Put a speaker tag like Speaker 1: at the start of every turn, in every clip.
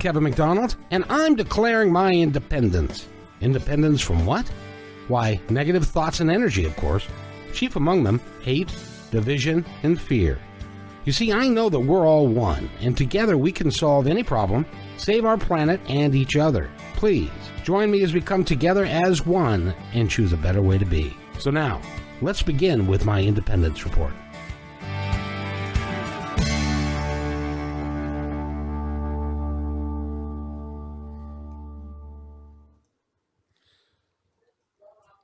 Speaker 1: Kevin McDonald, and I'm declaring my independence. Independence from what? Why, negative thoughts and energy, of course. Chief among them, hate, division, and fear. You see, I know that we're all one, and together we can solve any problem, save our planet and each other. Please, join me as we come together as one and choose a better way to be. So now, let's begin with my independence report.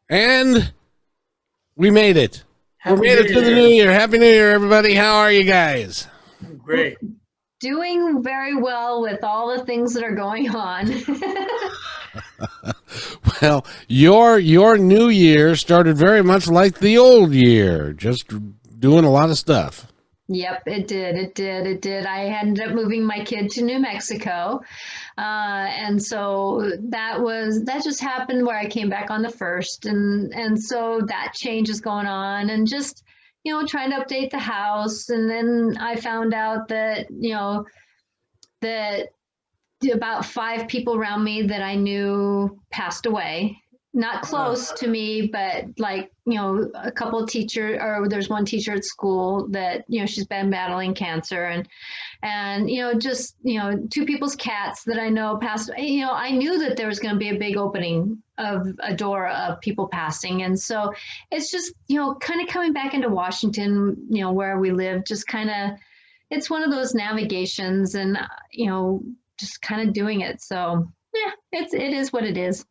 Speaker 1: And we made it. We made it to the new year. Happy New Year, everybody. How are you guys?
Speaker 2: Great.
Speaker 3: Doing very well with all the things that are going on.
Speaker 1: Well, your new year started very much like the old year, just doing a lot of stuff.
Speaker 3: Yep, it did. I ended up moving my kid to New Mexico. And so that just happened where I came back on the 1st. And so that change is going on and just, trying to update the house. And then I found out that, that about 5 people around me that I knew passed away. Not close to me, but a couple of teachers, or there's one teacher at school that, she's been battling cancer and 2 people's cats that I know passed. I knew that there was going to be a big opening of a door of people passing. And so it's just, kind of coming back into Washington, where we live, just kind of, it's one of those navigations and, just kind of doing it. So yeah, it is what it is.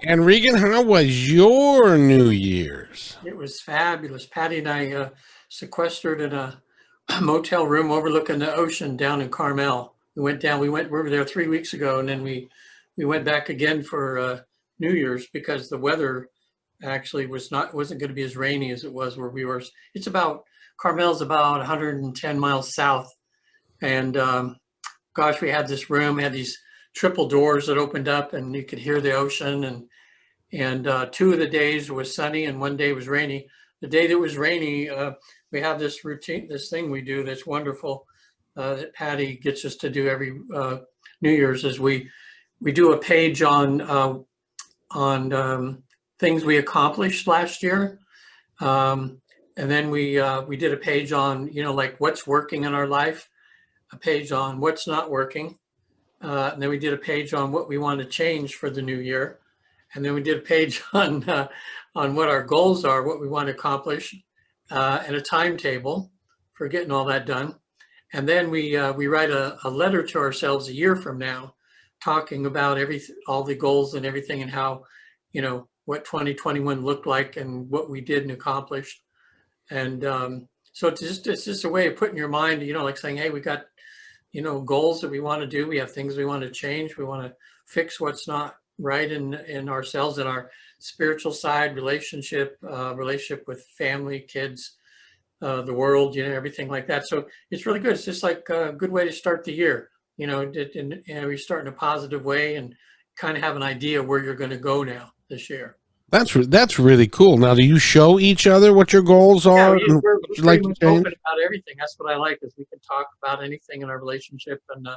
Speaker 1: And Regen, how was your New Year's?
Speaker 2: It was fabulous. Patty and I sequestered in a motel room overlooking the ocean down in Carmel. We were there 3 weeks ago, and then we went back again for New Year's because the weather actually wasn't going to be as rainy as it was where we were. Carmel's about 110 miles south. And we had this room, had these triple doors that opened up and you could hear the ocean, and 2 of the days was sunny and 1 day was rainy. The day that was rainy, we have this routine, this thing we do that's wonderful that Patty gets us to do every New Year's, is we do a page on things we accomplished last year, and then we did a page on like what's working in our life, a page on what's not working. And then we did a page on what we want to change for the new year. And then we did a page on what our goals are, what we want to accomplish, and a timetable for getting all that done. And then we write a letter to ourselves a year from now, talking about all the goals and everything, and how, what 2021 looked like and what we did and accomplished. And so it's just a way of putting your mind, like saying, hey, we got goals that we want to do. We have things we want to change. We want to fix what's not right in ourselves, in our spiritual side, relationship with family, kids, the world, everything like that. So it's really good. It's just like a good way to start the year. You start in a positive way and kind of have an idea where you're going to go now this year.
Speaker 1: That's really cool. Now, do you show each other what your goals are?
Speaker 2: Yeah, we're like to open about everything. That's what I like, is we can talk about anything in our relationship, and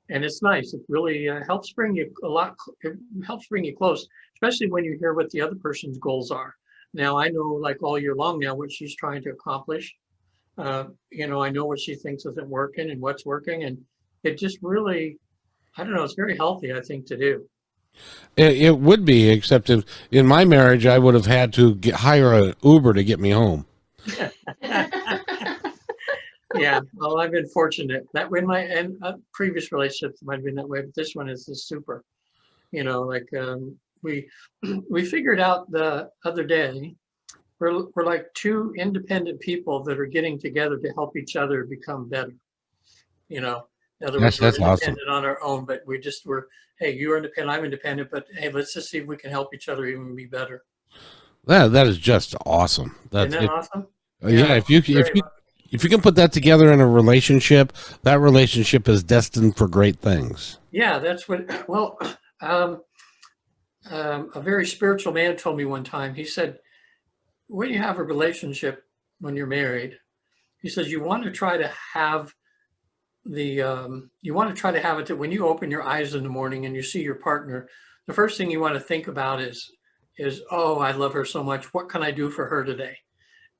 Speaker 2: it's nice. It really helps bring you it helps bring you close, especially when you hear what the other person's goals are. Now, I know, like all year long now, what she's trying to accomplish. I know what she thinks isn't working and what's working, and it just really, I don't know, it's very healthy, I think, to do.
Speaker 1: It would be, except in my marriage, I would have had to hire an Uber to get me home.
Speaker 2: Yeah, well, I've been fortunate. That way, in my previous relationships might have been that way, but this one is just super. We figured out the other day, we're like 2 independent people that are getting together to help each other become better. In other words,
Speaker 1: that's
Speaker 2: we're independent
Speaker 1: awesome.
Speaker 2: on our own, but we're, hey, you're independent, I'm independent, but hey, let's just see if we can help each other even be better.
Speaker 1: That is just awesome.
Speaker 2: Isn't that awesome?
Speaker 1: Yeah, if you can put that together in a relationship, that relationship is destined for great things.
Speaker 2: Yeah, that's what. Well, a very spiritual man told me one time. He said, when you have a relationship, when you're married, he says you want to try to have you want to try to have it that when you open your eyes in the morning and you see your partner, the first thing you want to think about is, oh, I love her so much. What can I do for her today?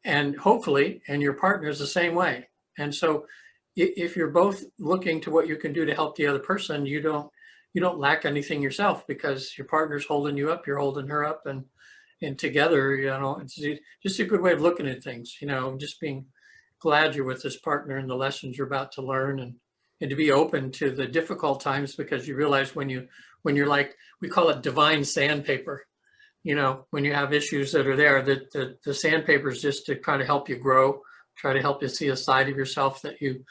Speaker 2: And hopefully, and your partner is the same way. And so if you're both looking to what you can do to help the other person, you don't lack anything yourself, because your partner's holding you up, you're holding her up, and together, it's just a good way of looking at things, just being glad you're with this partner and the lessons you're about to learn, and to be open to the difficult times, because you realize when you're like, we call it divine sandpaper, when you have issues that are there, that the sandpaper is just to kind of help you grow, try to help you see a side of yourself that you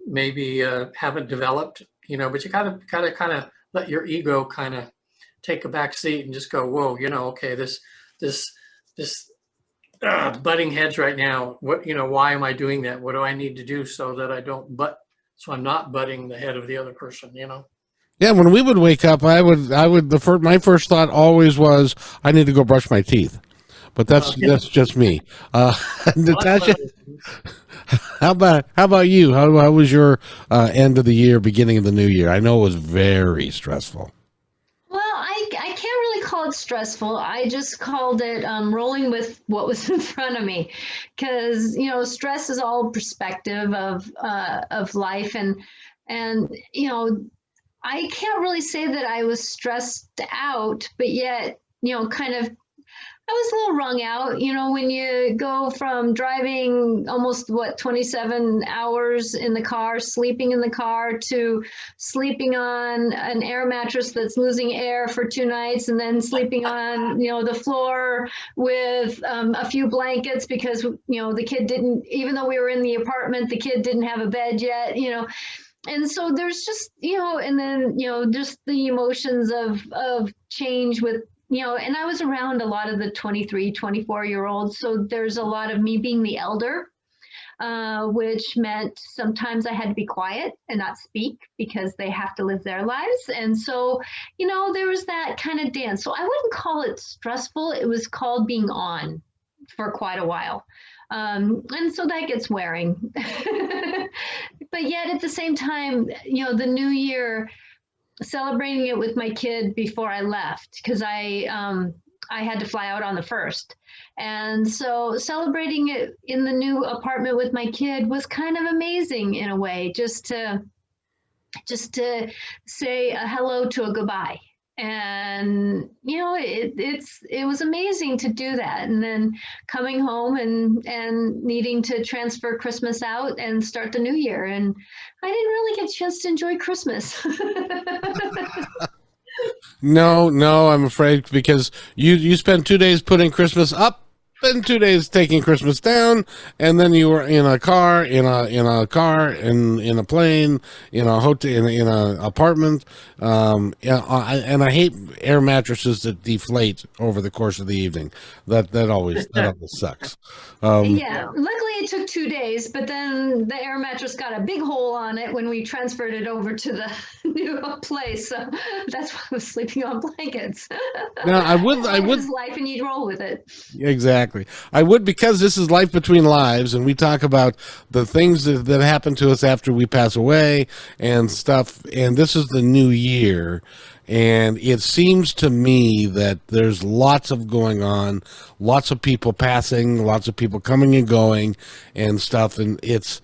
Speaker 2: maybe haven't developed, but you gotta kind of let your ego kind of take a back seat and just go, whoa, okay, this butting heads right now. What, why am I doing that? What do I need to do so that I don't so I'm not butting the head of the other person,
Speaker 1: Yeah, when we would wake up, my first thought always was, I need to go brush my teeth. But that's just me. Natasha, how about you? How was your end of the year, beginning of the new year? I know it was very stressful.
Speaker 3: Well, I can't really call it stressful. I just called it rolling with what was in front of me, because stress is all perspective of life, and I can't really say that I was stressed out, but yet kind of. I was a little wrung out, when you go from driving almost 27 hours in the car, sleeping in the car, to sleeping on an air mattress that's losing air for 2 nights, and then sleeping on, the floor with a few blankets, because, the kid didn't, even though we were in the apartment, the kid didn't have a bed yet, And so there's just, and then, just the emotions of change with, and I was around a lot of the 23, 24-year-olds. So there's a lot of me being the elder, which meant sometimes I had to be quiet and not speak, because they have to live their lives. And so, there was that kind of dance. So I wouldn't call it stressful. It was called being on for quite a while. And so that gets wearing. But yet at the same time, the new year, celebrating it with my kid before I left, because I had to fly out on the 1st. And so celebrating it in the new apartment with my kid was kind of amazing in a way, just to say a hello to a goodbye. And it was amazing to do that, and then coming home and needing to transfer Christmas out and start the new year, and I didn't really get a chance to enjoy Christmas.
Speaker 1: No, I'm afraid, because you spent 2 days putting Christmas up, then 2 days taking Christmas down, and then you were in a car, in a plane, in a hotel, in an apartment. And I hate air mattresses that deflate over the course of the evening. That always sucks.
Speaker 3: Yeah, luckily it took 2 days, but then the air mattress got a big hole on it when we transferred it over to the new place. So that's why I was sleeping on blankets.
Speaker 1: Now, I would
Speaker 3: It's life, and you roll with it.
Speaker 1: Exactly. I would, because this is Life Between Lives, and we talk about the things that happen to us after we pass away and stuff, and this is the new year, and it seems to me that there's lots of going on, lots of people passing, lots of people coming and going and stuff, and it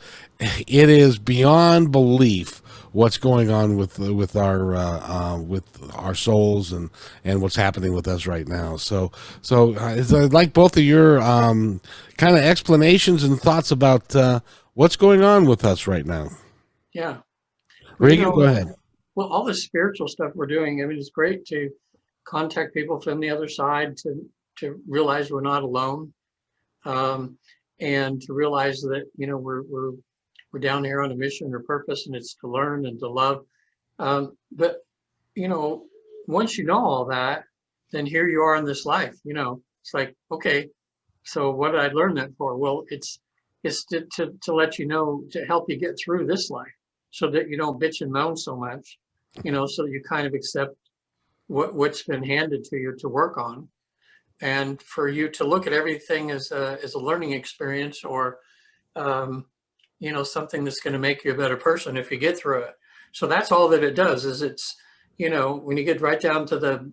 Speaker 1: is beyond belief what's going on with our souls and what's happening with us right now. So I'd like both of your kind of explanations and thoughts about what's going on with us right now.
Speaker 2: Yeah.
Speaker 1: Regen, go ahead.
Speaker 2: Well, all the spiritual stuff we're doing, I mean, it's great to contact people from the other side, to realize we're not alone, and to realize that, we're down here on a mission or purpose, and it's to learn and to love. But, once you know all that, then here you are in this life, it's like, okay, so what did I learn that for? Well, it's to let you know, to help you get through this life, so that you don't bitch and moan so much, so that you kind of accept what's been handed to you to work on, and for you to look at everything as a learning experience, or something that's going to make you a better person if you get through it. So that's all that it does. Is it's, when you get right down to the,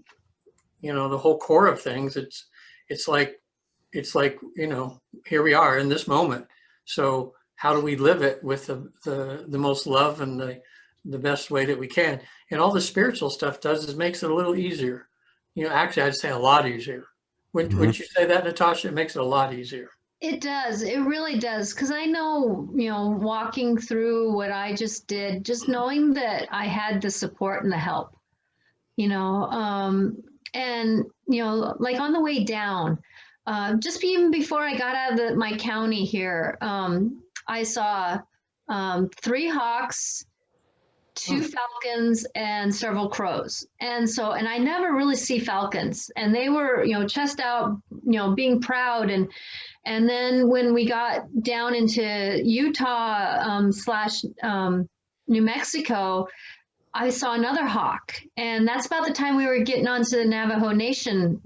Speaker 2: the whole core of things, it's like, here we are in this moment. So how do we live it with the most love and the best way that we can? And all the spiritual stuff does is makes it a little easier. Actually, I'd say a lot easier. Wouldn't you say that, Natasha? It makes it a lot easier.
Speaker 3: It does. It really does. Because I know, walking through what I just did, just knowing that I had the support and the help, and, like on the way down, just even before I got out of my county here, I saw 3 hawks, 2 falcons, and several crows. And I never really see falcons, and they were, chest out, being proud. And then when we got down into Utah slash New Mexico, I saw another hawk. And that's about the time we were getting onto the Navajo Nation,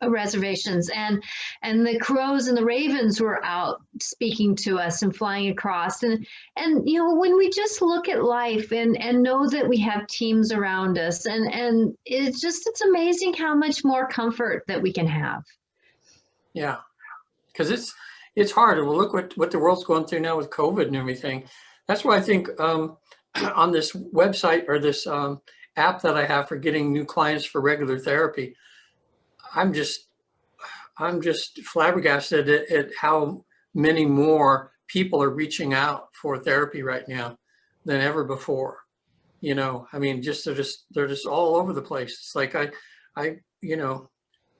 Speaker 3: reservations, and the crows and the ravens were out speaking to us and flying across. And when we just look at life and know that we have teams around us, and it's amazing how much more comfort that we can have.
Speaker 2: Yeah, because it's hard. Well, look what the world's going through now with COVID and everything. That's why I think on this website or this app that I have for getting new clients for regular therapy, I'm just flabbergasted at how many more people are reaching out for therapy right now than ever before. I mean, they're just all over the place. It's like I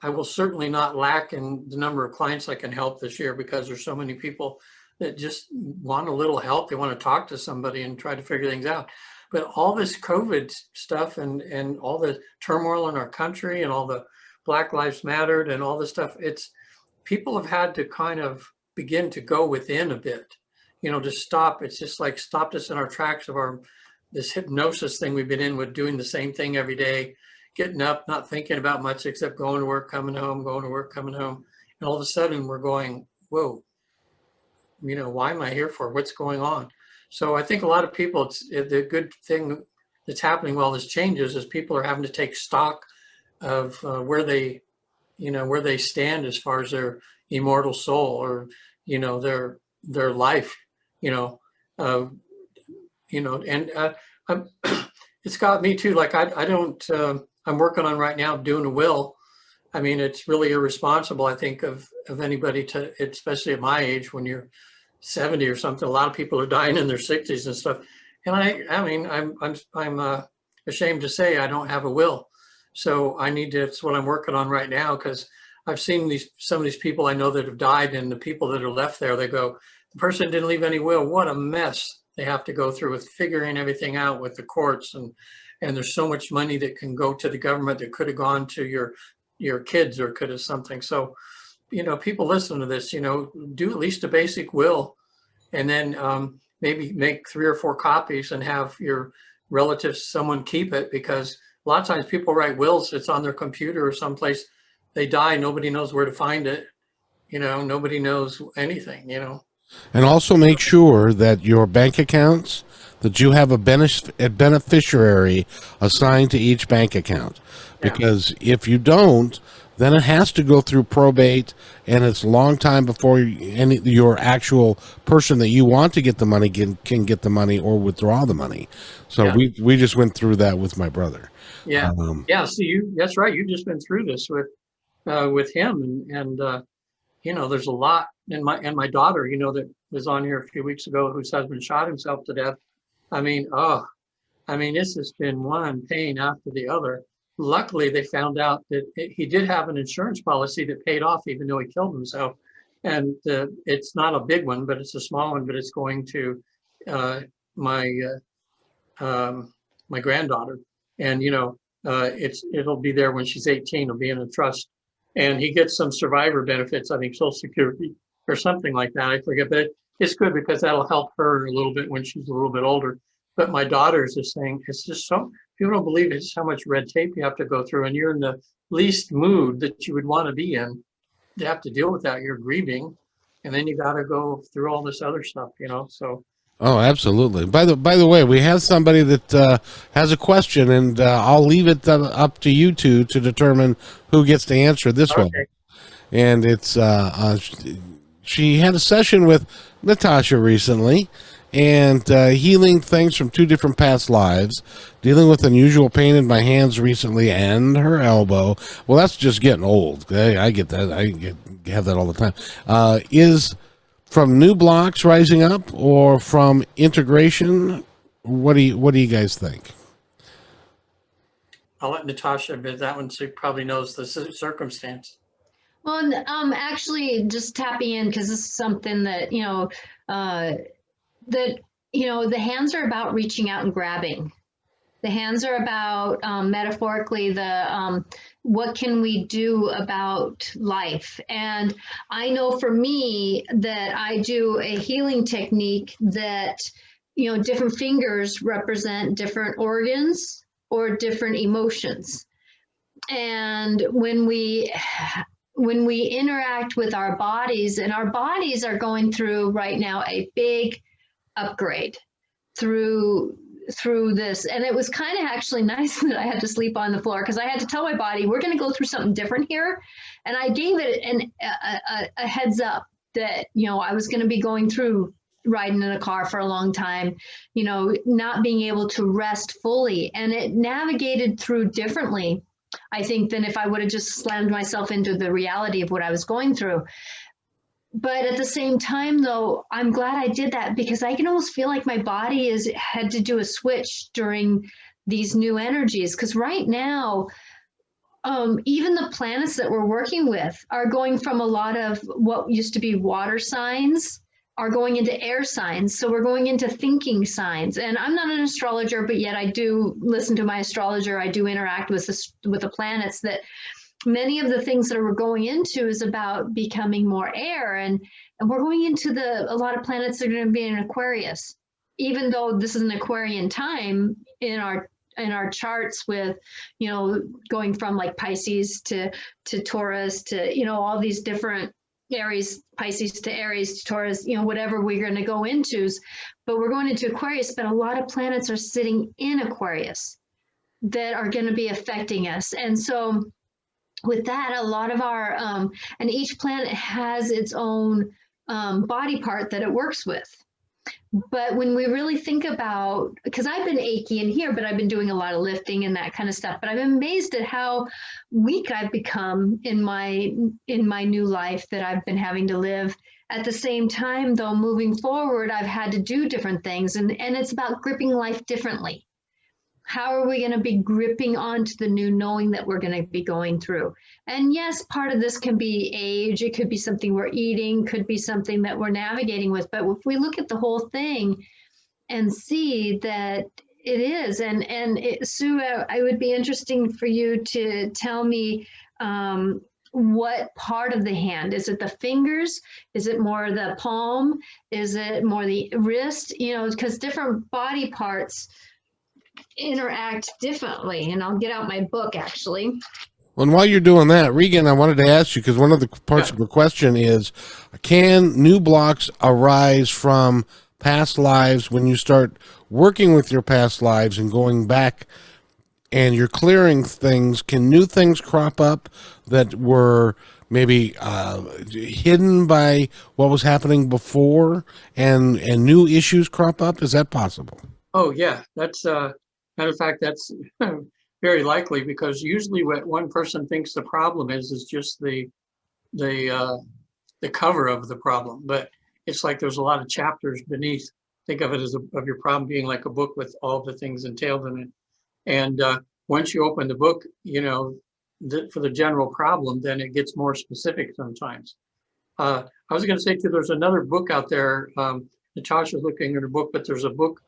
Speaker 2: will certainly not lack in the number of clients I can help this year, because there's so many people that just want a little help. They want to talk to somebody and try to figure things out. But all this COVID stuff and all the turmoil in our country and all the Black Lives Mattered and all this stuff, people have had to kind of begin to go within a bit, to stop. It's just like stopped us in our tracks of this hypnosis thing we've been in with, doing the same thing every day, getting up, not thinking about much except going to work, coming home, going to work, coming home. And all of a sudden we're going, whoa, why am I here for? What's going on? So I think a lot of people, the good thing that's happening while this changes is people are having to take stock of where they stand as far as their immortal soul, or their life, it's got me too. Like I don't. I'm working on right now doing a will. I mean, it's really irresponsible, I think, of anybody to, especially at my age, when you're 70 or something. A lot of people are dying in their 60s and stuff. And I mean, I'm ashamed to say I don't have a will. So I need to. It's what I'm working on right now, because I've seen some of these people I know that have died, and the people that are left there, they go, the person didn't leave any will. What a mess they have to go through with figuring everything out with the courts, and there's so much money that can go to the government that could have gone to your kids, or could have something. So, people listen to this, do at least a basic will, and then maybe make 3 or 4 copies and have your relatives, someone keep it, because a lot of times people write wills, it's on their computer or someplace, they die, nobody knows where to find it, nobody knows anything,
Speaker 1: And also make sure that your bank accounts, that you have a beneficiary assigned to each bank account. Because if you don't, then it has to go through probate, and it's a long time before your actual person that you want to get the money can get the money or withdraw the money. So we just went through that with my brother.
Speaker 2: Yeah. So that's right. You've just been through this with him, and there's a lot. And my daughter, that was on here a few weeks ago, whose husband shot himself to death. I mean, this has been one pain after the other. Luckily, they found out that he did have an insurance policy that paid off, even though he killed himself. And it's not a big one, but it's a small one. But it's going to my granddaughter, and it'll be there when she's 18. It'll be in a trust, and he gets some survivor benefits, I think Social Security or something like that. I forget, but it's good because that'll help her a little bit when she's a little bit older. But my daughter's just saying, it's just so, people don't believe it's how much red tape you have to go through, and you're in the least mood that you would want to be in to have to deal with that. You're grieving, and then you got to go through all this other stuff, so.
Speaker 1: Oh, absolutely. By the way, we have somebody that has a question, and I'll leave it up to you two to determine who gets to answer this one. And it's she had a session with Natasha recently, and healing things from 2 different past lives, dealing with unusual pain in my hands recently and her elbow. Well, that's just getting old. I get that. Have that all the time. Is from new blocks rising up or from integration? What do you guys think?
Speaker 2: I'll let Natasha admit that one. She probably knows the circumstance.
Speaker 3: Well, actually, just tapping in, because this is something that the hands are about reaching out and grabbing. The hands are about metaphorically what can we do about life? And I know for me that I do a healing technique that, different fingers represent different organs or different emotions. And when we interact with our bodies, and our bodies are going through right now a big upgrade through this, and it was kind of actually nice that I had to sleep on the floor, because I had to tell my body we're going to go through something different here, and I gave it a heads up that I was going to be going through riding in a car for a long time, not being able to rest fully, and it navigated through differently, I think, than if I would have just slammed myself into the reality of what I was going through. But at the same time, though, I'm glad I did that, because I can almost feel like my body had to do a switch during these new energies. Because right now, even the planets that we're working with are going from a lot of what used to be water signs are going into air signs. So we're going into thinking signs. And I'm not an astrologer, but yet I do listen to my astrologer. I do interact with the planets. That many of the things that we're going into is about becoming more air, and we're going into a lot of planets that are going to be in Aquarius, even though this is an Aquarian time in our charts, with going from like Pisces to Taurus to all these different Aries, Pisces to Aries to Taurus, whatever we're going to go into. But we're going into Aquarius, but a lot of planets are sitting in Aquarius that are going to be affecting us. And so with that, a lot of our, and each planet has its own body part that it works with. But when we really think about, because I've been achy in here, but I've been doing a lot of lifting and that kind of stuff, but I'm amazed at how weak I've become in my new life that I've been having to live. At the same time, though, moving forward, I've had to do different things, and it's about gripping life differently. How are we going to be gripping onto the new, knowing that we're going to be going through? And yes, part of this can be age. It could be something we're eating, could be something that we're navigating with. But if we look at the whole thing and see that it is, Sue, I would be interesting for you to tell me what part of the hand. Is it the fingers? Is it more the palm? Is it more the wrist? Because different body parts interact differently. And I'll get out my book, actually.
Speaker 1: Well, and while you're doing that, Regen, I wanted to ask you, because one of the parts of the question is, can new blocks arise from past lives when you start working with your past lives and going back and you're clearing things? Can new things crop up that were maybe hidden by what was happening before, and new issues crop up? Is that possible?
Speaker 2: Oh, yeah. That's matter of fact, that's very likely, because usually what one person thinks the problem is just the cover of the problem. But it's like there's a lot of chapters beneath. Think of it as of your problem being like a book with all the things entailed in it. And once you open the book, for the general problem, then it gets more specific sometimes. I was going to say too, there's another book out there. Natasha's looking at her book, but there's a book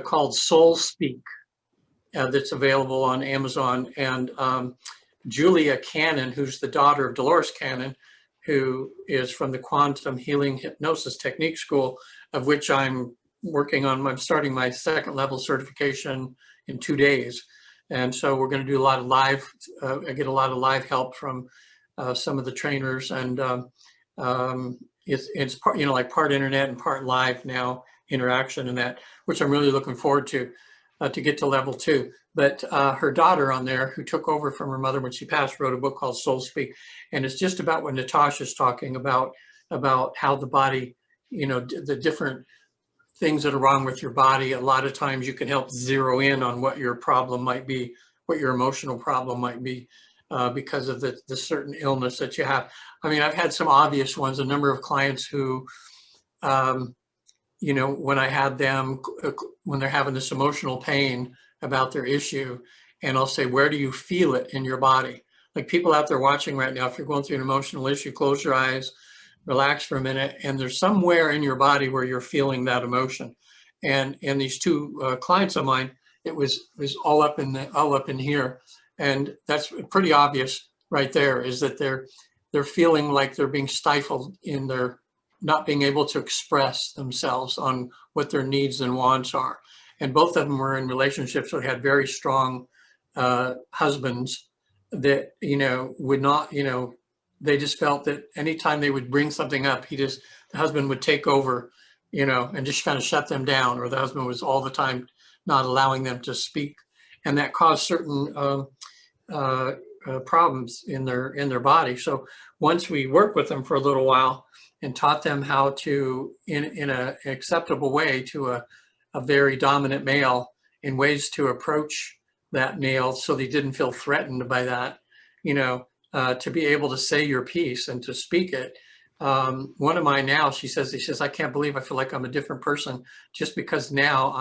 Speaker 2: called Soul Speak that's available on Amazon. And Julia Cannon, who's the daughter of Dolores Cannon, who is from the Quantum Healing Hypnosis Technique School, of which I'm working on. I'm starting my 2nd level certification in 2 days. And so we're going to do a lot of live, I get a lot of live help from some of the trainers. And it's part, like part internet and part live now interaction and that, which I'm really looking forward to get to level 2. But her daughter on there, who took over from her mother when she passed, wrote a book called Soul Speak. And it's just about what Natasha's talking about how the body, the different things that are wrong with your body. A lot of times you can help zero in on what your problem might be, what your emotional problem might be, because of the certain illness that you have. I mean, I've had some obvious ones, a number of clients who, when I had them, when they're having this emotional pain about their issue, and I'll say, where do you feel it in your body? Like people out there watching right now, if you're going through an emotional issue, close your eyes, relax for a minute, and there's somewhere in your body where you're feeling that emotion. And these 2 clients of mine, it was all up in here, and that's pretty obvious right there. Is that they're feeling like they're being stifled in their not being able to express themselves on what their needs and wants are. And both of them were in relationships that had very strong husbands that would not they just felt that anytime they would bring something up, the husband would take over, and just kind of shut them down, or the husband was all the time not allowing them to speak. And that caused certain problems in their body. So once we worked with them for a little while and taught them how to, in an acceptable way, to a very dominant male, in ways to approach that male so they didn't feel threatened by that, to be able to say your piece and to speak it. One of mine now, he says, I can't believe I feel like I'm a different person just because now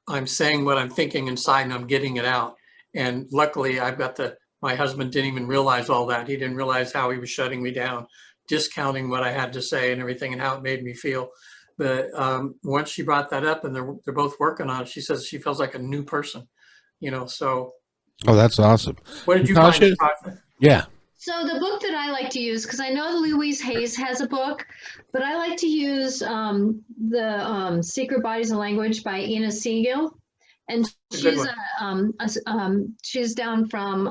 Speaker 2: I'm saying what I'm thinking inside and I'm getting it out. And luckily I've got my husband didn't even realize all that. He didn't realize how he was shutting me down, discounting what I had to say and everything and how it made me feel. But once she brought that up and they're both working on it, she says she feels like a new person, so.
Speaker 1: Oh, that's awesome.
Speaker 2: What did you
Speaker 1: Natasha?
Speaker 2: find?
Speaker 1: Yeah.
Speaker 3: So the book that I like to use, because I know Louise Hayes has a book, but I like to use the Secret Bodies of Language by Ina Siegel. And she's down from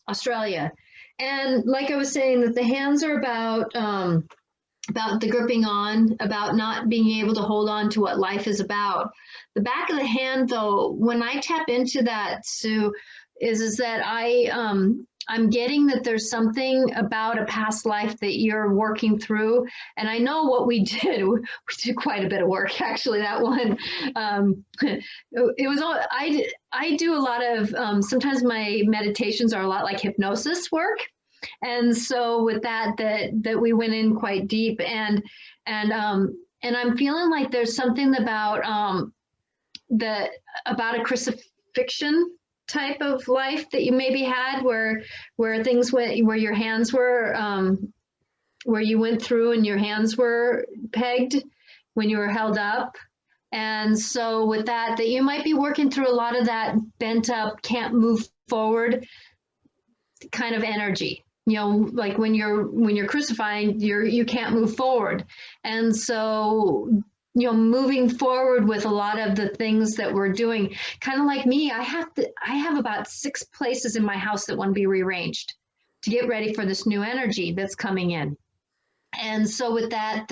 Speaker 3: Australia. And like I was saying, that the hands are about the gripping on, about not being able to hold on to what life is about. The back of the hand, though, when I tap into that, Sue, is that I'm getting that there's something about a past life that you're working through. And I know what we did. We did quite a bit of work, actually, that one. It was all, I do a lot of, sometimes my meditations are a lot like hypnosis work. And so with that we went in quite deep, and I'm feeling like there's something about about a crucifixion type of life that you maybe had where things went, where your hands were where you went through and your hands were pegged when you were held up. And so with that you might be working through a lot of that bent up, can't move forward kind of energy. Like when you're crucifying, you can't move forward. And so, moving forward with a lot of the things that we're doing, kind of like me, I have about 6 places in my house that want to be rearranged to get ready for this new energy that's coming in. And so with that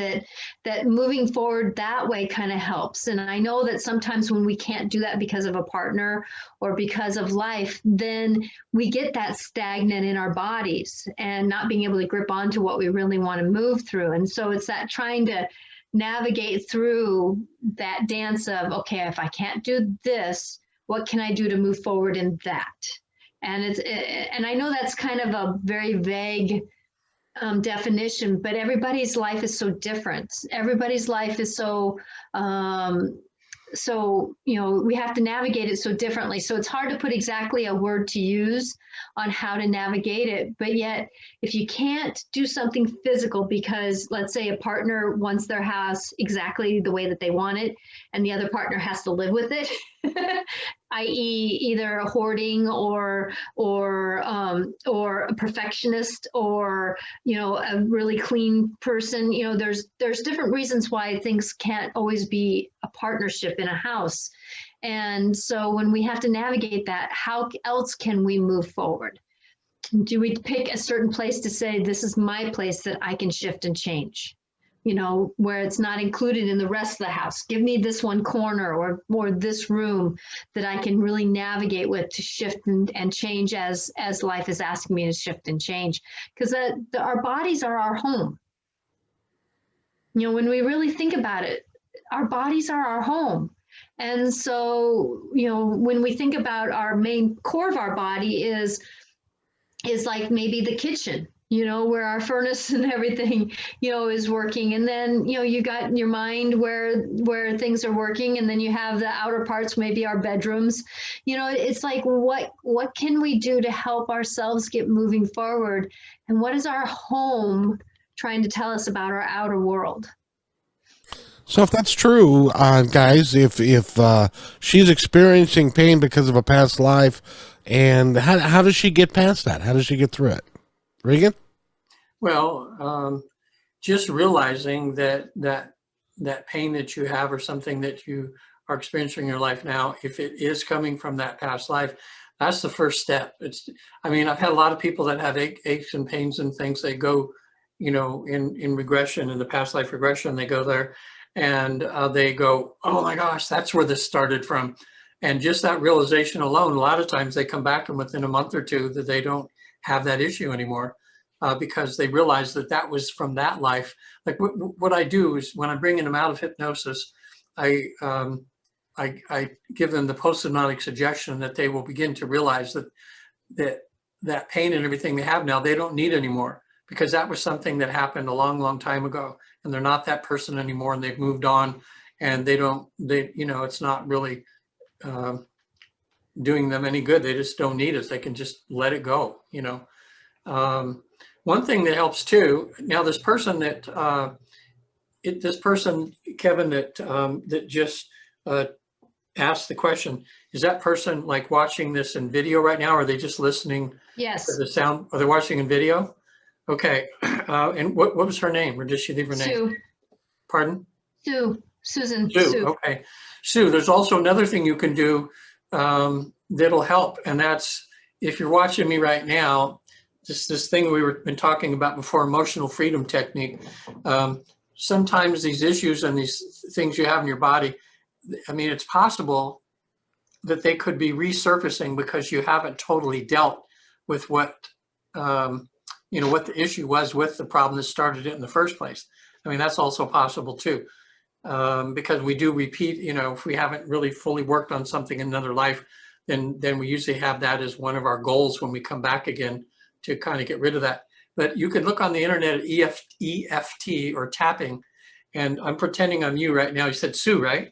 Speaker 3: moving forward that way kind of helps. And I know that sometimes when we can't do that because of a partner or because of life, then we get that stagnant in our bodies and not being able to grip onto what we really want to move through. And so it's that trying to navigate through that dance of, okay, if I can't do this, what can I do to move forward in that? And I know that's kind of a very vague definition, but everybody's life is so different. Everybody's life is so we have to navigate it so differently. So it's hard to put exactly a word to use on how to navigate it. But yet, if you can't do something physical because, let's say, a partner wants their house exactly the way that they want it, and the other partner has to live with it, i.e., either a hoarding or a perfectionist or a really clean person. There's different reasons why things can't always be a partnership in a house. And so when we have to navigate that, how else can we move forward? Do we pick a certain place to say, this is my place that I can shift and change? where it's not included in the rest of the house. Give me this one corner or this room that I can really navigate with to shift and change as life is asking me to shift and change. Because our bodies are our home. When we really think about it, our bodies are our home. And so, when we think about our main core of our body is like maybe the kitchen, where our furnace and everything, is working. And then, you got your mind where things are working. And then you have the outer parts, maybe our bedrooms. It's like, what can we do to help ourselves get moving forward? And what is our home trying to tell us about our outer world?
Speaker 1: So if that's true, guys, if she's experiencing pain because of a past life, and how does she get past that? How does she get through it? Regen?
Speaker 2: Well, just realizing that pain that you have or something that you are experiencing in your life now, if it is coming from that past life, that's the first step. I've had a lot of people that have aches and pains and things. They go, in regression, in the past life regression, they go there and they go, oh my gosh, that's where this started from. And just that realization alone, a lot of times they come back and within a month or two that they don't have that issue anymore because they realize that was from that life. Like what I do is when I'm bringing them out of hypnosis, I give them the post-hypnotic suggestion that they will begin to realize that pain and everything they have now, they don't need anymore, because that was something that happened a long, long time ago, and they're not that person anymore, and they've moved on, and it's not really doing them any good. They just don't need it. They can just let it go. One thing that helps too. Now, this person Kevin, that just asked the question, is that person like watching this in video right now? Or are they just listening?
Speaker 3: Yes.
Speaker 2: To the sound? Are they watching in video? Okay. And what was her name? Or did she leave her name?
Speaker 3: Sue.
Speaker 2: Pardon?
Speaker 3: Susan.
Speaker 2: Sue. Okay. Sue, there's also another thing you can do that'll help. And that's, if you're watching me right now, this thing been talking about before, emotional freedom technique. Sometimes these issues and these things you have in your body, it's possible that they could be resurfacing because you haven't totally dealt with what the issue was with the problem that started it in the first place. That's also possible too, because we do repeat, if we haven't really fully worked on something in another life, then we usually have that as one of our goals when we come back again to kind of get rid of that. But you can look on the internet at EFT or tapping, and I'm pretending I'm you right now. You said Sue, right?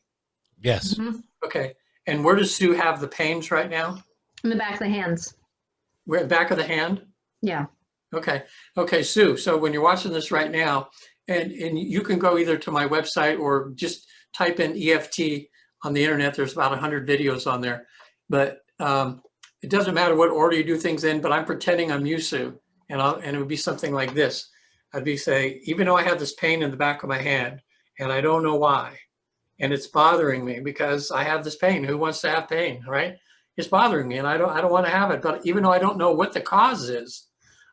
Speaker 1: Yes.
Speaker 3: Mm-hmm.
Speaker 2: Okay. And where does Sue have the pains right now?
Speaker 3: In the back of the hands.
Speaker 2: Where, back of the hand?
Speaker 3: Yeah.
Speaker 2: Okay. Okay, Sue. So when you're watching this right now, and you can go either to my website or just type in EFT on the internet. There's about 100 videos on there. But it doesn't matter what order you do things in, but I'm pretending I'm you, Sue. And it would be something like this. I'd be saying, even though I have this pain in the back of my hand, and I don't know why, and it's bothering me because I have this pain. Who wants to have pain, right? It's bothering me, and I don't want to have it. But even though I don't know what the cause is,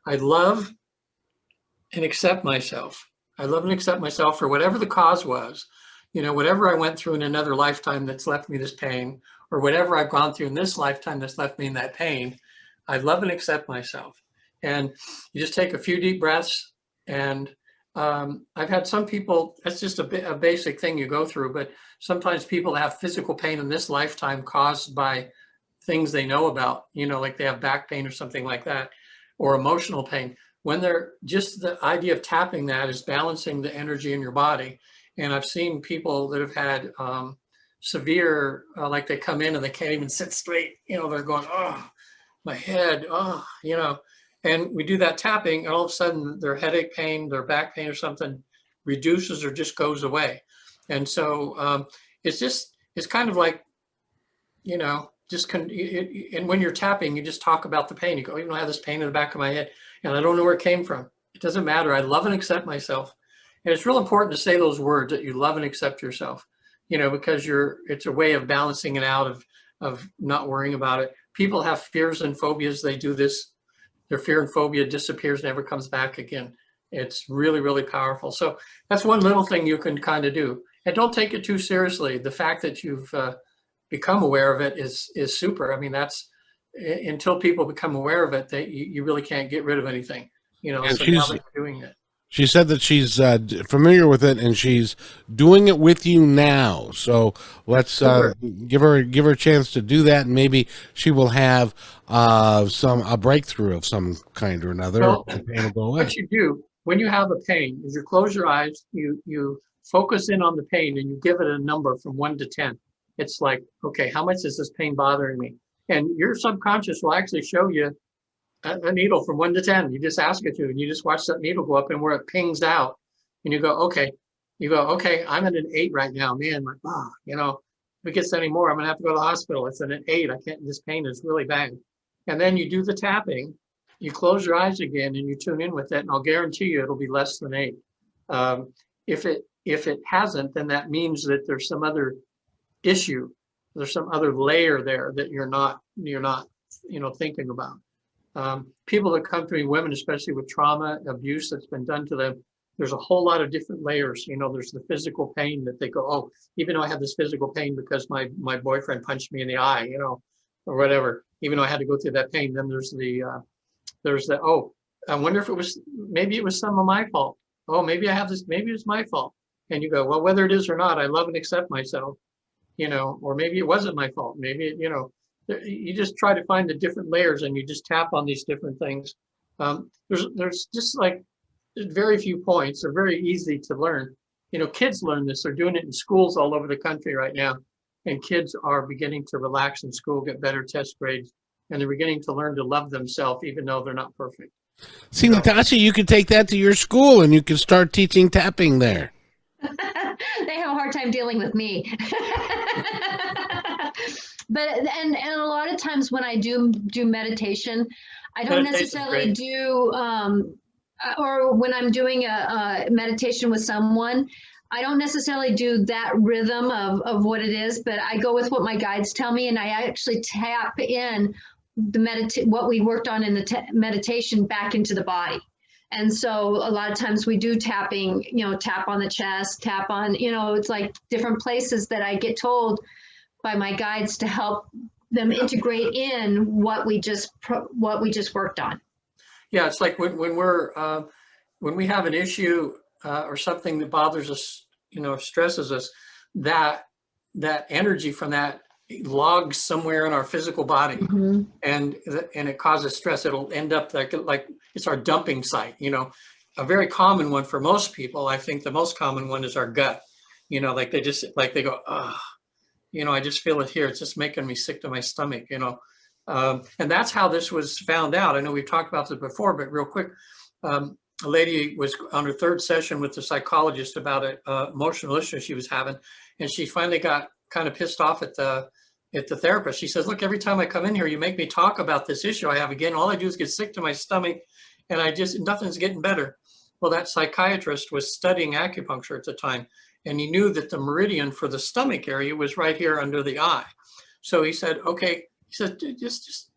Speaker 2: I love and accept myself. I love and accept myself for whatever the cause was. Whatever I went through in another lifetime that's left me this pain, or whatever I've gone through in this lifetime that's left me in that pain, I love and accept myself. And you just take a few deep breaths. And I've had some people, that's just a basic thing you go through, but sometimes people have physical pain in this lifetime caused by things they know about, like they have back pain or something like that, or emotional pain. When they're just, the idea of tapping that is balancing the energy in your body. And I've seen people that have had severe, like they come in and they can't even sit straight. They're going, oh, my head, oh, and we do that tapping, and all of a sudden their headache pain, their back pain or something reduces or just goes away. And so it's kind of like, and when you're tapping, you just talk about the pain. You go, I have this pain in the back of my head and I don't know where it came from. It doesn't matter. I love and accept myself. And it's real important to say those words, that you love and accept yourself, because it's a way of balancing it out, of not worrying about it. People have fears and phobias. They do this. Their fear and phobia disappears, never comes back again. It's really, really powerful. So that's one little thing you can kind of do. And don't take it too seriously. The fact that you've become aware of it is super. I mean, that's until people become aware of it, you really can't get rid of anything.
Speaker 1: And
Speaker 2: So now that you're doing it.
Speaker 1: she said that she's familiar with it and she's doing it with you now. So let's give her a chance to do that, and maybe she will have a breakthrough of some kind or another.
Speaker 2: Well,
Speaker 1: The pain will go away.
Speaker 2: what you do when you have a pain is you close your eyes, you focus in on the pain, and you give it a number from 1 to 10. It's like, okay, how much is this pain bothering me? And your subconscious will actually show you a needle from 1 to 10. You just ask it to, and you just watch that needle go up, and where it pings out, and you go, okay, I'm at an 8 right now, man. Like, if it gets any more, I'm gonna have to go to the hospital. It's at an 8. I can't. This pain is really bad. And then you do the tapping. You close your eyes again, and you tune in with it, and I'll guarantee you it'll be less than 8. If it hasn't, then that means that there's some other issue. There's some other layer there that you're not thinking about. People that come to me, women especially with trauma, abuse that's been done to them, there's a whole lot of different layers. There's the physical pain that they go, oh, even though I have this physical pain because my boyfriend punched me in the eye, or whatever, even though I had to go through that pain, then there's the oh, I wonder if maybe it was some of my fault. Oh, maybe I have this, maybe it's my fault. And you go, well, whether it is or not, I love and accept myself, or maybe it wasn't my fault. Maybe, you just try to find the different layers, and you just tap on these different things. There's just like very few points. They're very easy to learn. Kids learn this. They're doing it in schools all over the country right now. And kids are beginning to relax in school, get better test grades, and they're beginning to learn to love themselves, even though they're not perfect.
Speaker 1: See, Natasha, you could take that to your school and you could start teaching tapping there.
Speaker 3: They have a hard time dealing with me. But and a lot of times when I do meditation, I don't necessarily do or when I'm doing a meditation with someone, I don't necessarily do that rhythm of what it is, but I go with what my guides tell me, and I actually tap in what we worked on in the meditation back into the body. And so a lot of times we do tapping, tap on the chest, tap on, it's like different places that I get told by my guides to help them integrate in what we just worked on.
Speaker 2: Yeah, it's like when we have an issue or something that bothers us, stresses us, that energy from that logs somewhere in our physical body, mm-hmm. and it causes stress. It'll end up like it's our dumping site. A very common one for most people. I think the most common one is our gut. They go, I just feel it here. It's just making me sick to my stomach. And that's how this was found out. I know we've talked about this before, but real quick, a lady was on her 3rd session with the psychologist about an emotional issue she was having, and she finally got kind of pissed off at the therapist. She says, look, every time I come in here, you make me talk about this issue I have again. All I do is get sick to my stomach, and nothing's getting better. Well, that psychiatrist was studying acupuncture at the time, and he knew that the meridian for the stomach area was right here under the eye. So he said, okay, he said,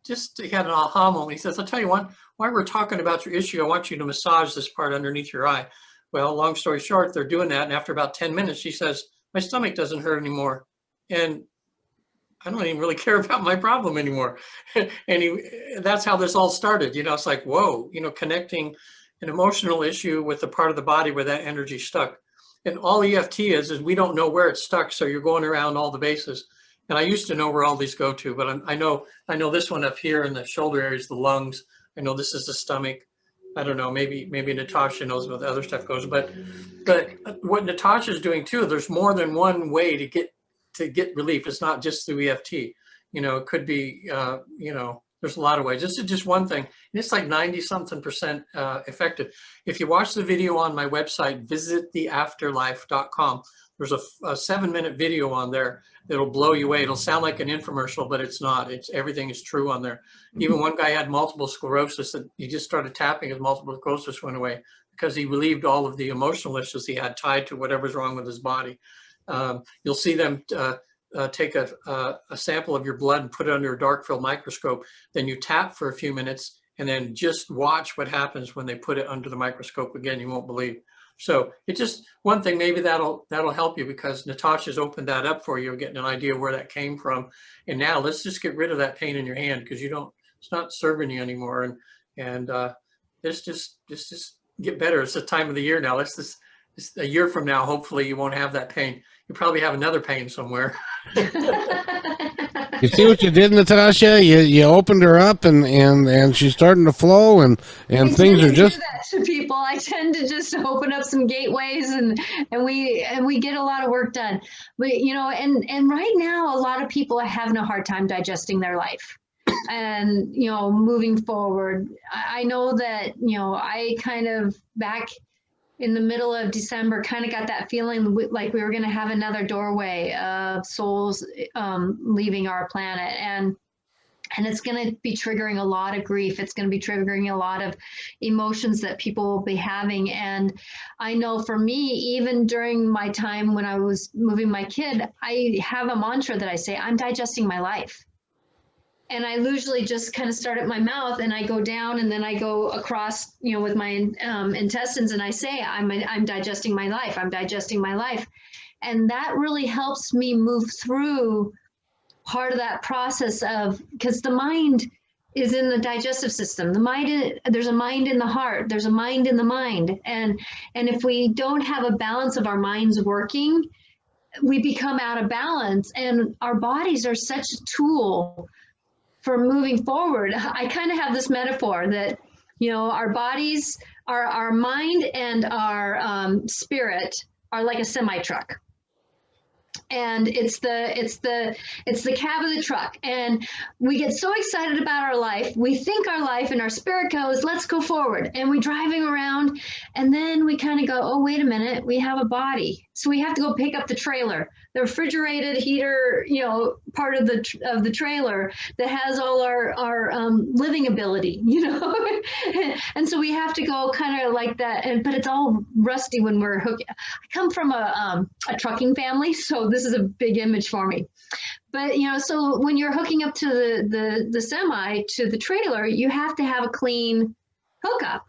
Speaker 2: just he had an aha moment. He says, I'll tell you what, while we're talking about your issue, I want you to massage this part underneath your eye. Well, long story short, they're doing that. And after about 10 minutes, she says, my stomach doesn't hurt anymore. And I don't even really care about my problem anymore. And that's how this all started. It's like, whoa, connecting an emotional issue with the part of the body where that energy stuck. And all EFT is we don't know where it's stuck. So you're going around all the bases. And I used to know where all these go to, but I know this one up here in the shoulder area is the lungs. I know this is the stomach. I don't know, maybe Natasha knows where the other stuff goes, but what Natasha's doing too, there's more than one way to get relief. It's not just through EFT. It could be, there's a lot of ways. This is just one thing. And it's like 90-something% effective. If you watch the video on my website, visittheafterlife.com, there's a 7-minute video on there that'll blow you away. It'll sound like an infomercial, but it's not. Everything is true on there. Even one guy had multiple sclerosis, and he just started tapping, his multiple sclerosis went away because he relieved all of the emotional issues he had tied to whatever's wrong with his body. You'll see them take a sample of your blood and put it under a dark field microscope. Then you tap for a few minutes, and then just watch what happens when they put it under the microscope again. You won't believe. So it's just one thing, maybe that'll help you, because Natasha's opened that up for you. You're getting an idea where that came from. And now let's just get rid of that pain in your hand, because it's not serving you anymore. And let's just get better. It's the time of the year now. It's a year from now, hopefully you won't have that pain. You probably have another pain somewhere.
Speaker 1: You see what you did, Natasha? You opened her up, and she's starting to flow, and things are just.
Speaker 3: Do that to people. I tend to just open up some gateways, and we get a lot of work done. But and right now, a lot of people are having a hard time digesting their life, and moving forward. I know that I kind of back in the middle of December kind of got that feeling like we were going to have another doorway of souls leaving our planet, and it's going to be triggering a lot of grief. It's going to be triggering a lot of emotions that people will be having. And I know for me, even during my time when I was moving my kid, I have a mantra that I say, I'm digesting my life. And I usually just kind of start at my mouth, and I go down, and then I go across, with my intestines, and I say, I'm digesting my life. I'm digesting my life. And that really helps me move through part of that process because the mind is in the digestive system. There's a mind in the heart. There's a mind in the mind. And if we don't have a balance of our minds working, we become out of balance. And our bodies are such a tool for moving forward. I kind of have this metaphor that, our bodies, our mind and our spirit are like a semi-truck. And it's the cab of the truck. And we get so excited about our life. We think our life, and our spirit goes, let's go forward. And we're driving around, and then we kind of go, oh, wait a minute, we have a body. So we have to go pick up the trailer, the refrigerated heater, part of the trailer that has all our living ability, and so we have to go kind of like that. But it's all rusty when we're hooking. I come from a trucking family, so this is a big image for me. But so when you're hooking up to the semi to the trailer, you have to have a clean hookup.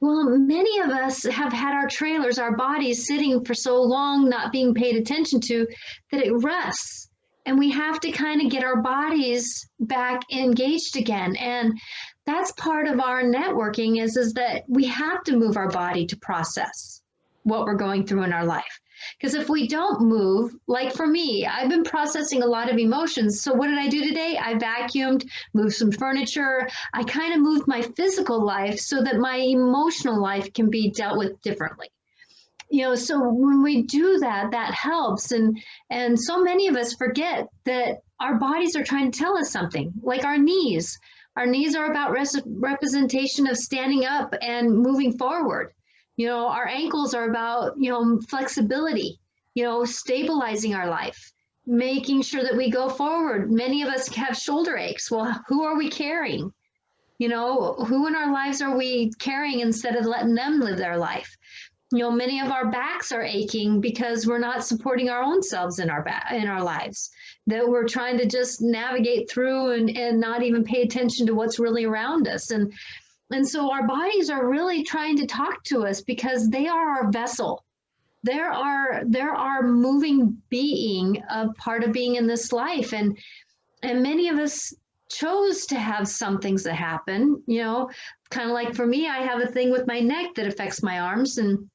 Speaker 3: Well, many of us have had our trailers, our bodies sitting for so long, not being paid attention to, that it rusts. And we have to kind of get our bodies back engaged again. And that's part of our networking is that we have to move our body to process what we're going through in our life. Because if we don't move, like for me, I've been processing a lot of emotions. So what did I do today? I vacuumed, moved some furniture. I kind of moved my physical life so that my emotional life can be dealt with differently. So when we do that, that helps. And so many of us forget that our bodies are trying to tell us something, like our knees. Our knees are about representation of standing up and moving forward. Our ankles are about, flexibility, stabilizing our life, making sure that we go forward. Many of us have shoulder aches. Well, who are we carrying? Who in our lives are we carrying instead of letting them live their life? Many of our backs are aching because we're not supporting our own selves in our lives, that we're trying to just navigate through and not even pay attention to what's really around us. And so our bodies are really trying to talk to us because they are our vessel. They're our moving being, a part of being in this life. And many of us chose to have some things that happen, kind of like for me, I have a thing with my neck that affects my arms. And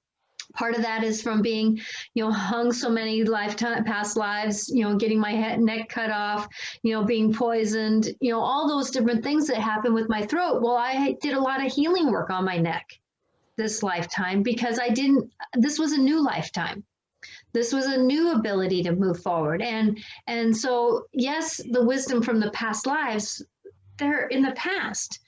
Speaker 3: part of that is from being, hung so many past lives, getting my neck cut off, being poisoned, all those different things that happen with my throat. Well, I did a lot of healing work on my neck this lifetime because this was a new lifetime. This was a new ability to move forward. And so, yes, the wisdom from the past lives, they're in the past.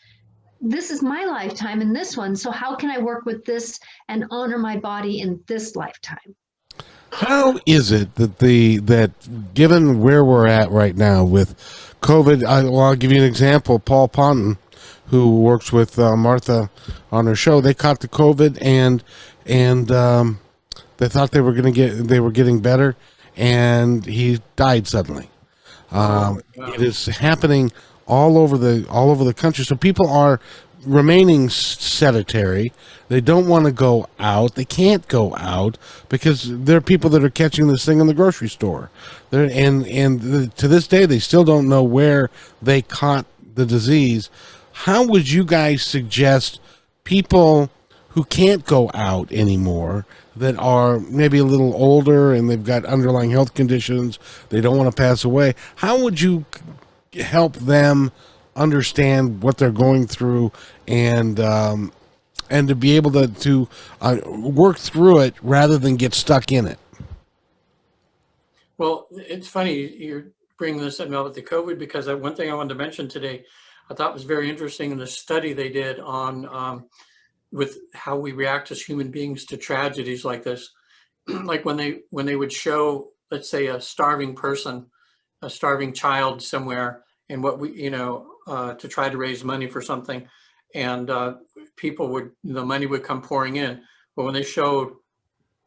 Speaker 3: This is my lifetime in this one. So how can I work with this and honor my body in this lifetime?
Speaker 1: How is it that given where we're at right now with COVID, I'll give you an example. Paul Ponton, who works with Martha on her show, they caught the COVID and they thought they were getting better, and he died suddenly. It is happening all over the country. So people are remaining sedentary. They don't want to go out. They can't go out because there are people that are catching this thing in the grocery store. To this day, they still don't know where they caught the disease. How would you guys suggest people who can't go out anymore, that are maybe a little older and they've got underlying health conditions, they don't want to pass away, how would you help them understand what they're going through and to be able to work through it rather than get stuck in it?
Speaker 2: Well, it's funny you're bringing this up about the COVID, because one thing I wanted to mention today, I thought was very interesting in the study they did on with how we react as human beings to tragedies like this. Like when they would show, let's say, a starving person, a starving child somewhere, and what to try to raise money for something, and the money would come pouring in. But when they showed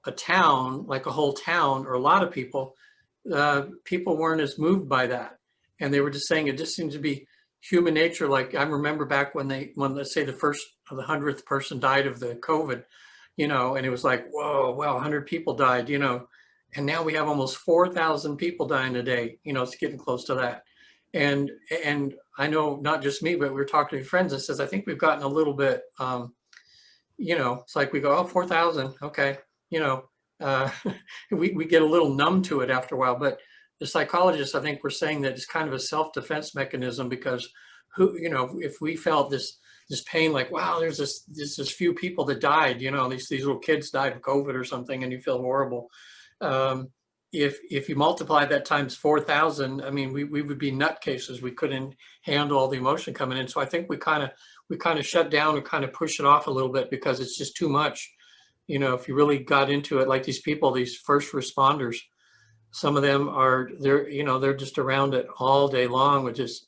Speaker 2: a town, like a whole town or a lot of people, people weren't as moved by that, and they were just saying it just seems to be human nature. Like I remember back when let's say the 100th person died of the COVID, and it was like, whoa, well, 100 people died, and now we have almost 4,000 people dying a day. It's getting close to that. And I know not just me, but we were talking to friends that says, I think we've gotten a little bit, it's like we go, oh, 4,000. Okay. We get a little numb to it after a while, but the psychologists, I think, were saying that it's kind of a self-defense mechanism, because if we felt this pain, like, wow, there's this few people that died, these little kids died of COVID or something, and you feel horrible. If you multiply that times 4,000, I mean, we would be nutcases. We couldn't handle all the emotion coming in. So I think we kind of shut down and kind of push it off a little bit, because it's just too much. If you really got into it, like these people, these first responders, some of them they're just around it all day long with just,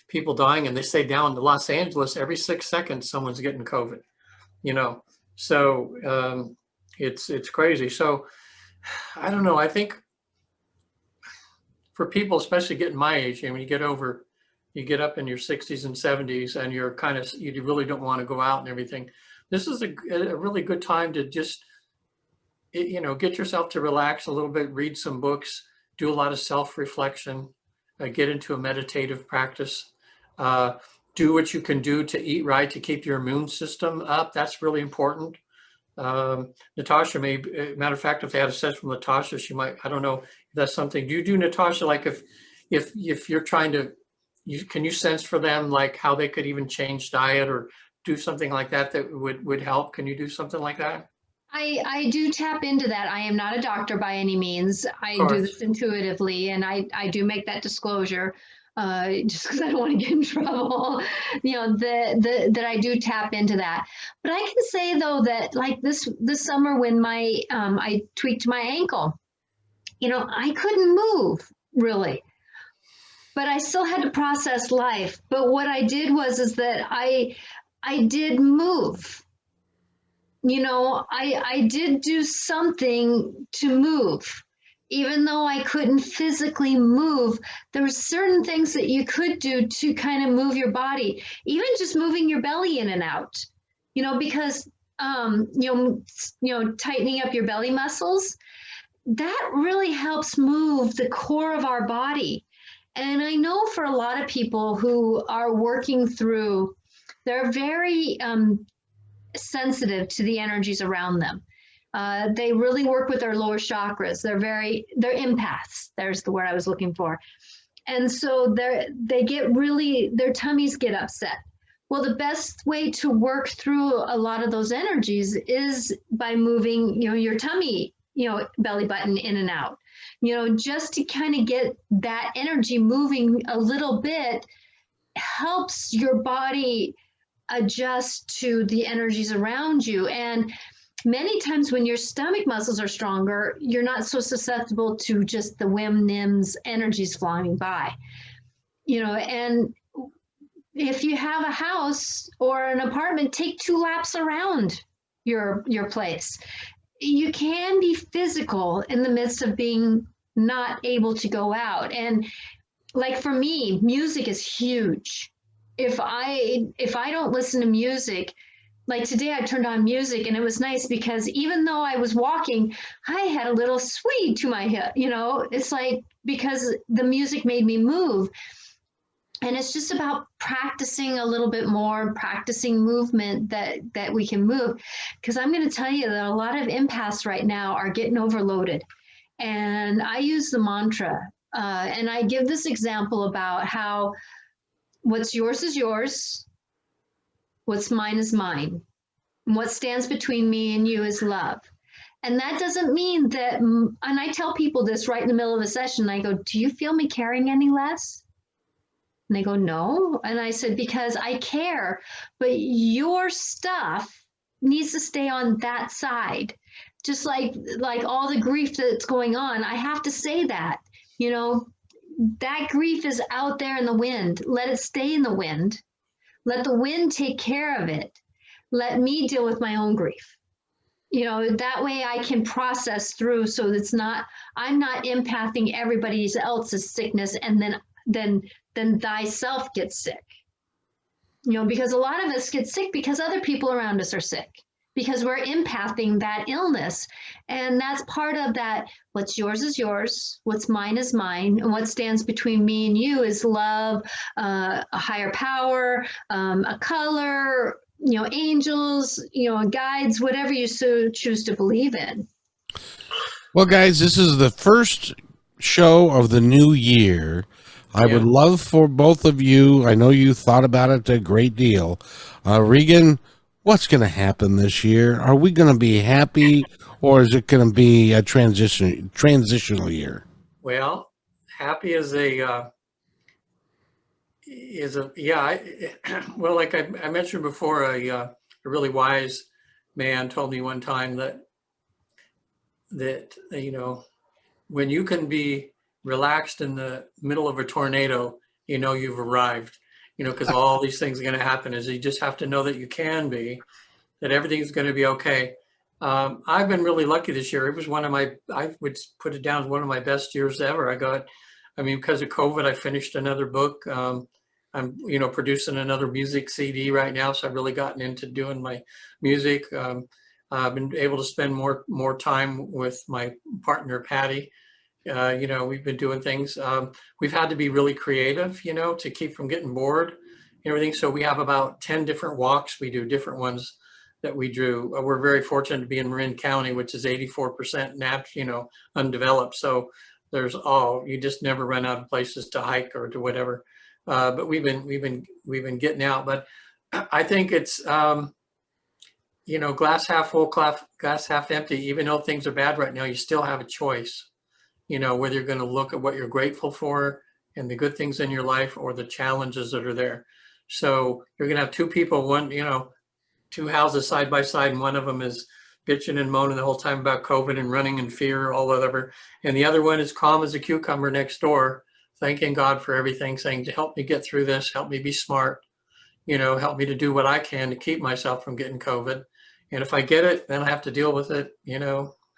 Speaker 2: people dying. And they say down to Los Angeles, every 6 seconds, someone's getting COVID, so it's crazy. So I don't know. I think for people, especially getting my age, when you get up in your 60s and 70s, and you really don't want to go out and everything, this is a really good time to just, get yourself to relax a little bit, read some books, do a lot of self-reflection, get into a meditative practice, do what you can do to eat right, to keep your immune system up. That's really important. Natasha, matter of fact, if they had a session from Natasha, she might, I don't know if that's something. Do you do, Natasha, like if you're trying to, can you sense for them, like how they could even change diet or do something like that would help? Can you do something like that?
Speaker 3: I do tap into that. I am not a doctor by any means. I do this intuitively, and I do make that disclosure, just because I don't want to get in trouble, that I do tap into that. But I can say though that, like this summer when I tweaked my ankle, I couldn't move really, but I still had to process life. But what I did is that I did move. I did do something to move. Even though I couldn't physically move, there were certain things that you could do to kind of move your body, even just moving your belly in and out, because, tightening up your belly muscles, that really helps move the core of our body. And I know for a lot of people who are working through, they're very sensitive to the energies around them. They really work with their lower chakras. They're empaths. There's the word I was looking for. And so they get their tummies get upset. Well, the best way to work through a lot of those energies is by moving, your tummy, belly button in and out, just to kind of get that energy moving a little bit, helps your body adjust to the energies around you. And many times when your stomach muscles are stronger, you're not so susceptible to just the whim-nims energies flying by, and if you have a house or an apartment, take 2 laps around your place. You can be physical in the midst of being not able to go out. And like for me, music is huge. if I don't listen to music, like today I turned on music and it was nice because even though I was walking, I had a little swing to my hip, it's like because the music made me move. And it's just about practicing a little bit more, practicing movement that we can move. Because I'm going to tell you that a lot of empaths right now are getting overloaded. And I use the mantra, and I give this example about how what's yours is yours, what's mine is mine, and what stands between me and you is love. And that doesn't mean that, and I tell people this right in the middle of a session, I go, do you feel me caring any less? And they go, no. And I said, because I care, but your stuff needs to stay on that side. Just like all the grief that's going on, I have to say that, that grief is out there in the wind. Let it stay in the wind. Let the wind take care of it. Let me deal with my own grief. That way I can process through so I'm not empathing everybody else's sickness and then thyself gets sick. Because a lot of us get sick because other people around us are sick, because we're empathing that illness. And that's part of that. What's yours is yours, what's mine is mine, and what stands between me and you is love, a higher power, a color, angels, guides, whatever you so choose to believe in.
Speaker 1: Well, guys, this is the first show of the new year. I would love for both of you, I know you thought about it a great deal. Regen, what's going to happen this year? Are we going to be happy, or is it going to be a transitional year?
Speaker 2: Well, happy is like I mentioned before, a really wise man told me one time that when you can be relaxed in the middle of a tornado, you've arrived, because all these things are going to happen. Is you just have to know that you can be, that everything's going to be okay. I've been really lucky this year. It was I would put it down as one of my best years ever. Because of COVID, I finished another book. I'm, producing another music CD right now. So I've really gotten into doing my music. I've been able to spend more time with my partner, Patty. We've been doing things. We've had to be really creative, to keep from getting bored and everything. So we have about 10 different walks. We do different ones that we drew. We're very fortunate to be in Marin County, which is 84% undeveloped. So you just never run out of places to hike or to whatever. But we've been getting out. But I think it's glass half full, glass half empty. Even though things are bad right now, you still have a choice. Whether you're going to look at what you're grateful for and the good things in your life or the challenges that are there. So you're going to have two people, two houses side by side, and one of them is bitching and moaning the whole time about COVID and running in fear, all whatever. And the other one is calm as a cucumber next door, thanking God for everything, saying, to help me get through this, help me be smart, help me to do what I can to keep myself from getting COVID. And if I get it, then I have to deal with it,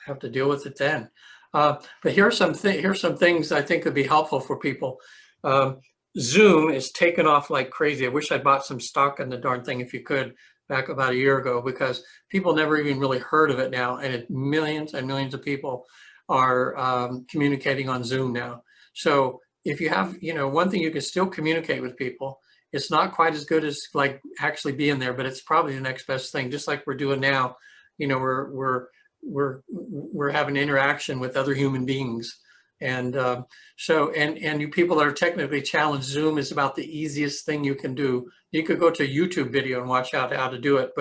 Speaker 2: have to deal with it then. But here's some things I think would be helpful for people. Zoom is taken off like crazy. I wish I'd bought some stock in the darn thing, if you could, back about a year ago, because people never even really heard of it now. And millions and millions of people are communicating on Zoom now. So if you have, one thing, you can still communicate with people. It's not quite as good as like actually being there, but it's probably the next best thing. Just like we're doing now, we're having interaction with other human beings. And and you people that are technically challenged, Zoom is about the easiest thing you can do. You could go to a YouTube video and watch how to do it,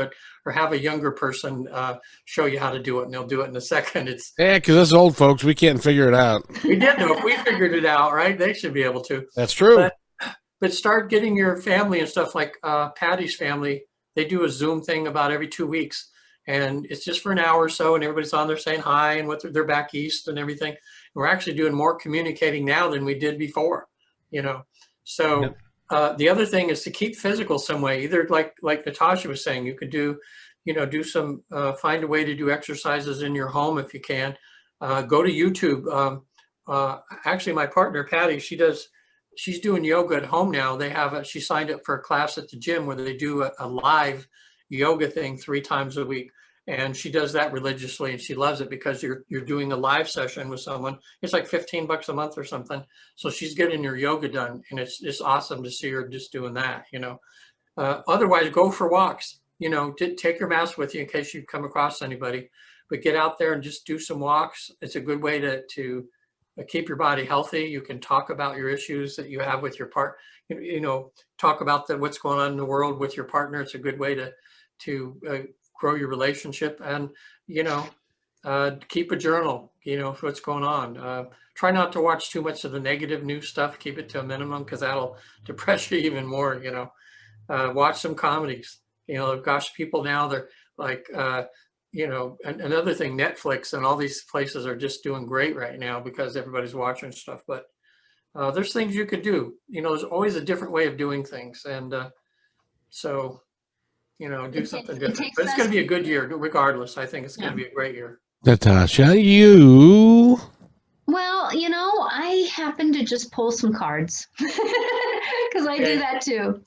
Speaker 2: or have a younger person show you how to do it, and they'll do it in a second.
Speaker 1: Because us old folks, we can't figure it out.
Speaker 2: We did know if we figured it out, right? They should be able to.
Speaker 1: That's true.
Speaker 2: But start getting your family and stuff, like Patty's family. They do a Zoom thing about every 2 weeks. And it's just for an hour or so, and everybody's on there saying hi, and they're back east and everything. And we're actually doing more communicating now than we did before, So the other thing is to keep physical some way. Either like Natasha was saying, you could do some, find a way to do exercises in your home if you can. Go to YouTube. Actually, my partner Patty, she does she's doing yoga at home now. She signed up for a class at the gym where they do a live yoga thing 3 times a week. And she does that religiously, and she loves it because you're doing a live session with someone. It's like $15 a month or something. So she's getting her yoga done, and it's awesome to see her just doing that, you know. Otherwise, go for walks. You know, take your mask with you in case you come across anybody, but get out there and just do some walks. It's a good way to keep your body healthy. You can talk about your issues that you have with your partner. You know, talk about what's going on in the world with your partner. It's a good way to grow your relationship, and, you know, keep a journal, you know, of what's going on. Try not to watch too much of the negative news stuff. Keep it to a minimum, because that'll depress you even more, you know. Watch some comedies. You know, gosh, people now, they're like, you know, another thing, Netflix and all these places are just doing great right now because everybody's watching stuff. But there's things you could do. You know, there's always a different way of doing things. And so, you know, do something different. But it's going to be a good year regardless. I think it's going to be a great year.
Speaker 1: Natasha, you...
Speaker 3: Well, you know, I happen to just pull some cards because I do that too.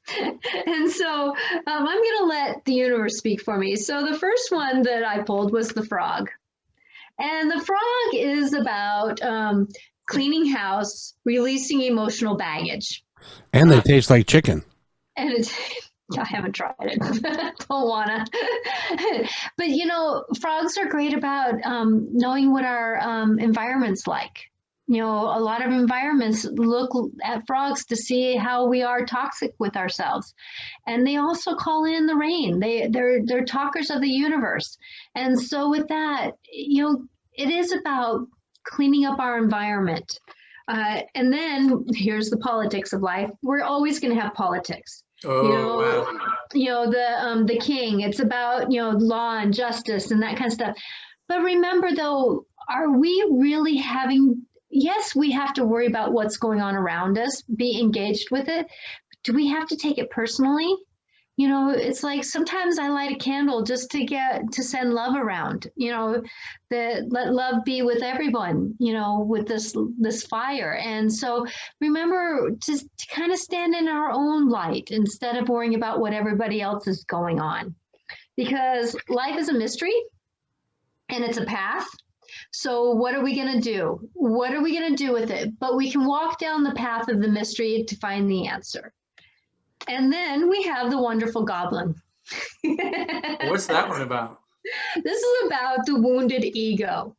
Speaker 3: And so I'm going to let the universe speak for me. So the first one that I pulled was the frog. And the frog is about cleaning house, releasing emotional baggage.
Speaker 1: And they taste like chicken.
Speaker 3: And it's... I haven't tried it. Don't wanna. But you know, frogs are great about knowing what our environment's like. You know, a lot of environments look at frogs to see how we are toxic with ourselves, and they also call in the rain. They're talkers of the universe, and so with that, you know, it is about cleaning up our environment. And then here's the politics of life. We're always going to have politics.
Speaker 2: Oh,
Speaker 3: You know,
Speaker 2: wow.
Speaker 3: you know, the king, it's about, you know, law and justice and that kind of stuff. But remember though, are we really having, yes, we have to worry about what's going on around us, be engaged with it. Do we have to take it personally? You know, it's like sometimes I light a candle just to send love around, you know, let love be with everyone, you know, with this fire. And so remember to kind of stand in our own light instead of worrying about what everybody else is going on, because life is a mystery and it's a path. So what are we going to do? What are we going to do with it? But we can walk down the path of the mystery to find the answer. And then we have the wonderful goblin.
Speaker 2: What's that one about?
Speaker 3: This is about the wounded ego.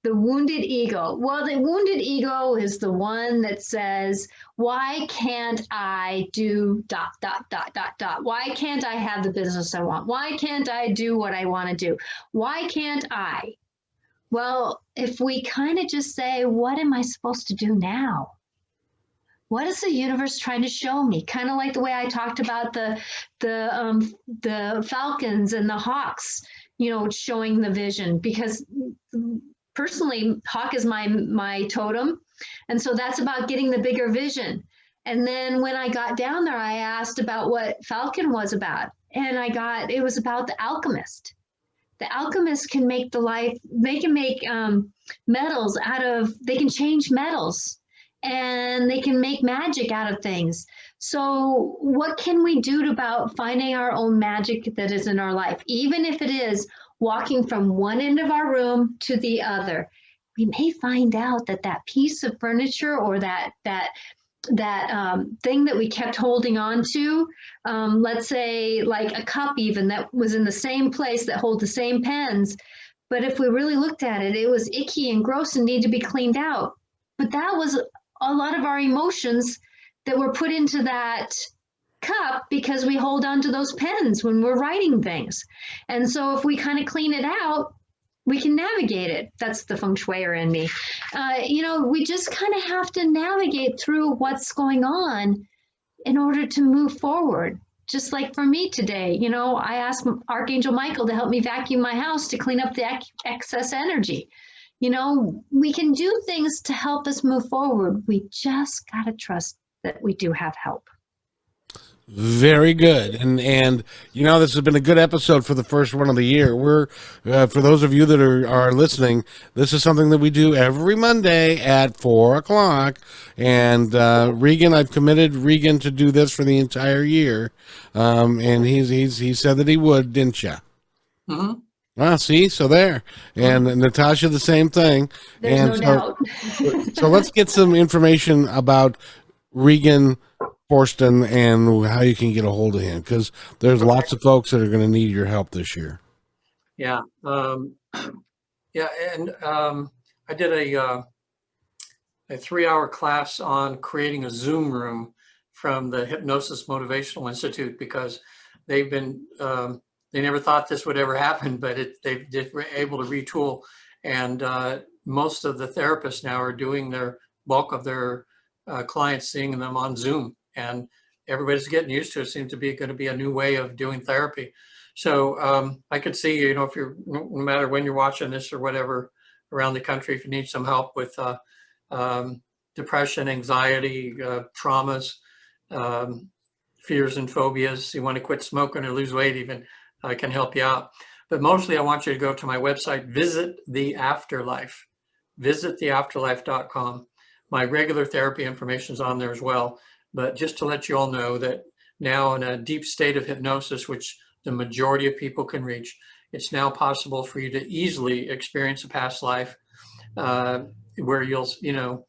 Speaker 3: The wounded ego. Well, the wounded ego is the one that says, why can't I do ... Why can't I have the business I want? Why can't I do what I want to do? Why can't I? Well, if we kind of just say, what am I supposed to do now? What is the universe trying to show me? Kind of like the way I talked about the falcons and the hawks, you know, showing the vision. Because personally, hawk is my totem, and so that's about getting the bigger vision. And then when I got down there, I asked about what falcon was about, and it was about the alchemist. The alchemist can make they can make metals they can change metals. And they can make magic out of things. So what can we do about finding our own magic that is in our life? Even if it is walking from one end of our room to the other, we may find out that piece of furniture or that thing that we kept holding on to, let's say like a cup even that was in the same place that hold the same pens. But if we really looked at it, it was icky and gross and needed to be cleaned out. But that was a lot of our emotions that were put into that cup because we hold on to those pens when we're writing things. And so if we kind of clean it out, we can navigate it. That's the feng shuier in me. You know, we just kind of have to navigate through what's going on in order to move forward. Just like for me today, you know, I asked Archangel Michael to help me vacuum my house to clean up the excess energy. You know, we can do things to help us move forward. We just got to trust that we do have help.
Speaker 1: Very good. And you know, this has been a good episode for the first one of the year. We're for those of you that are listening, this is something that we do every Monday at 4 o'clock. And Regan, I've committed Regan to do this for the entire year. And he said that he would, didn't you?
Speaker 2: Hmm.
Speaker 1: Ah, see, so there. And Natasha, the same thing.
Speaker 3: There's
Speaker 1: And
Speaker 3: no
Speaker 1: so,
Speaker 3: doubt.
Speaker 1: so let's get some information about Regen Forsten and how you can get a hold of him, because there's lots of folks that are going to need your help this year.
Speaker 2: Yeah. Yeah. And I did a 3-hour class on creating a Zoom room from the Hypnosis Motivational Institute, because they've been, they never thought this would ever happen, but they were able to retool. And most of the therapists now are doing their bulk of their clients, seeing them on Zoom. And everybody's getting used to it. Seems to be going to be a new way of doing therapy. So I could see, you know, if you're, no matter when you're watching this or whatever around the country, if you need some help with depression, anxiety, traumas, fears and phobias, you want to quit smoking or lose weight even, I can help you out. But mostly I want you to go to my website, Visit the Afterlife, visittheafterlife.com. My regular therapy information is on there as well. But just to let you all know that now in a deep state of hypnosis, which the majority of people can reach, it's now possible for you to easily experience a past life where you'll, you know,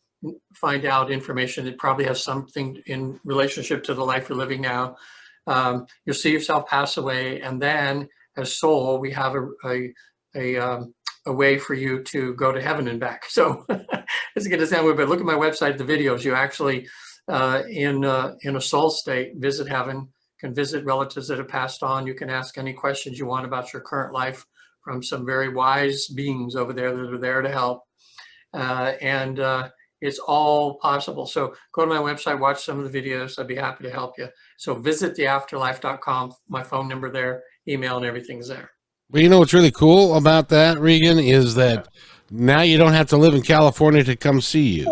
Speaker 2: find out information that probably has something in relationship to the life you're living now. You'll see yourself pass away, and then as soul, we have a way for you to go to heaven and back. So it's going to sound weird, but look at my website, the videos. You actually in a soul state visit heaven, can visit relatives that have passed on. You can ask any questions you want about your current life from some very wise beings over there that are there to help. And it's all possible. So go to my website, watch some of the videos. I'd be happy to help you. So visit theafterlife.com. My phone number there, email, and everything's there.
Speaker 1: Well, you know what's really cool about that, Regan, is that now you don't have to live in California to come see you.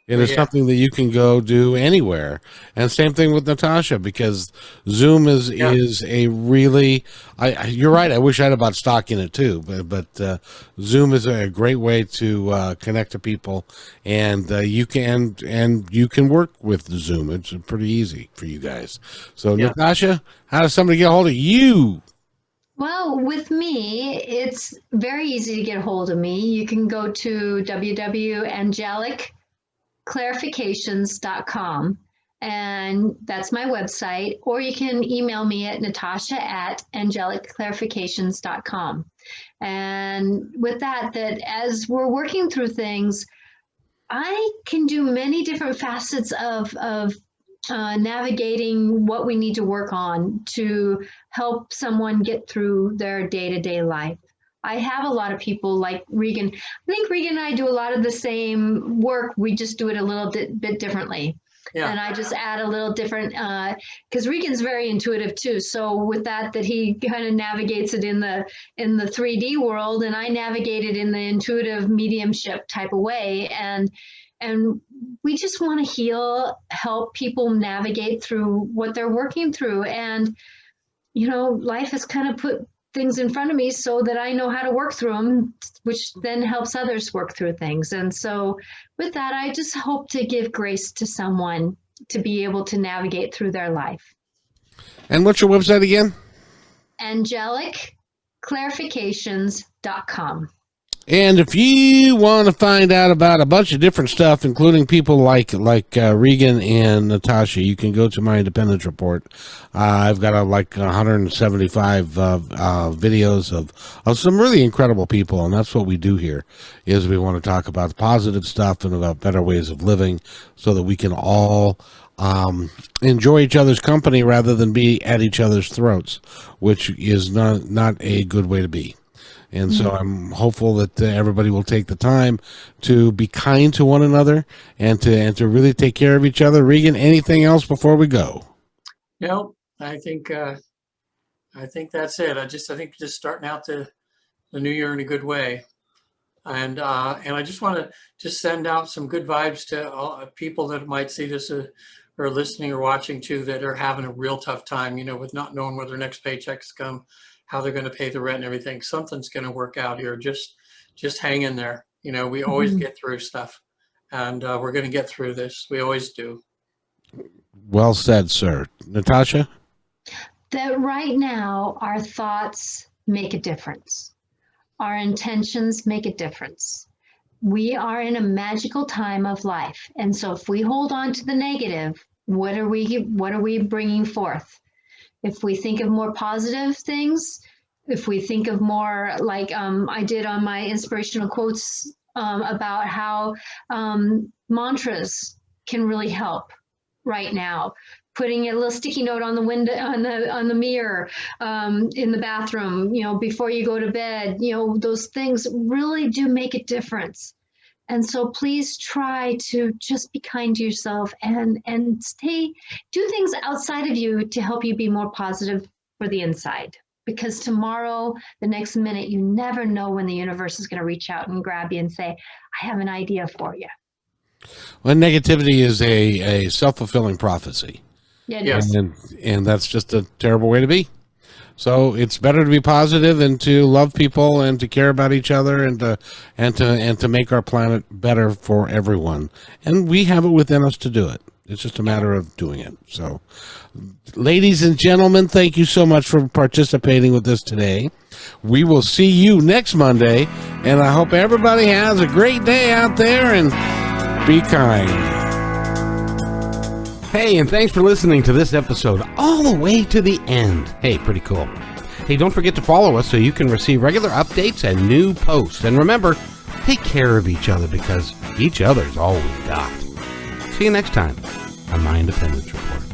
Speaker 1: And it's something that you can go do anywhere. And same thing with Natasha, because Zoom is a really, you're right. I wish I had about stock in it too, but Zoom is a great way to connect to people, and you can work with Zoom. It's pretty easy for you guys. So Natasha, how does somebody get a hold of you?
Speaker 3: Well, with me, it's very easy to get a hold of me. You can go to www.angelicclarifications.com, and that's my website, or you can email me at natasha@angelicclarifications.com. And with that as we're working through things, I can do many different facets of navigating what we need to work on to help someone get through their day-to-day life. I have a lot of people like Regan. I think Regan and I do a lot of the same work. We just do it a little bit differently. Yeah. And I just add a little different, because Regan's very intuitive too. So with that he kind of navigates it in the 3D world, and I navigate it in the intuitive mediumship type of way. And we just want to help people navigate through what they're working through. And, you know, life has kind of put things in front of me so that I know how to work through them, which then helps others work through things. And so with that, I just hope to give grace to someone to be able to navigate through their life.
Speaker 1: And what's your website again?
Speaker 3: angelicclarifications.com.
Speaker 1: And if you want to find out about a bunch of different stuff, including people like Regan and Natasha, you can go to my Independence Report. I've got 175 videos of some really incredible people, and that's what we do here. Is we want to talk about the positive stuff and about better ways of living, so that we can all enjoy each other's company rather than be at each other's throats, which is not a good way to be. And so I'm hopeful that everybody will take the time to be kind to one another and to really take care of each other. Regan, anything else before we go?
Speaker 2: No, I think that's it. I think just starting out the new year in a good way. And I just want to send out some good vibes to all people that might see this are listening or watching too that are having a real tough time, with not knowing where their next paychecks come, how they're going to pay the rent and everything. Something's going to work out here. Just hang in there. We always get through stuff, and we're going to get through this. We always do.
Speaker 1: Well said, sir. Natasha?
Speaker 3: That right now, our thoughts make a difference. Our intentions make a difference. We are in a magical time of life. And so if we hold on to the negative, what are we bringing forth? If we think of more positive things, if we think of more like I did on my inspirational quotes about how mantras can really help right now. Putting a little sticky note on the window, on the mirror, in the bathroom, before you go to bed, those things really do make a difference. And so please try to just be kind to yourself and do things outside of you to help you be more positive for the inside. Because tomorrow, the next minute, you never know when the universe is going to reach out and grab you and say, I have an idea for you.
Speaker 1: Well, negativity is a self-fulfilling prophecy.
Speaker 3: Yeah, it
Speaker 2: Yes.
Speaker 3: is.
Speaker 1: And that's just a terrible way to be. So it's better to be positive and to love people and to care about each other and to make our planet better for everyone. And we have it within us to do it. It's just a matter of doing it. So, ladies and gentlemen, thank you so much for participating with us today. We will see you next Monday, and I hope everybody has a great day out there and be kind. Hey, and thanks for listening to this episode all the way to the end. Hey, pretty cool. Hey, don't forget to follow us so you can receive regular updates and new posts. And remember, take care of each other because each other's all we got. See you next time on My Independence Report.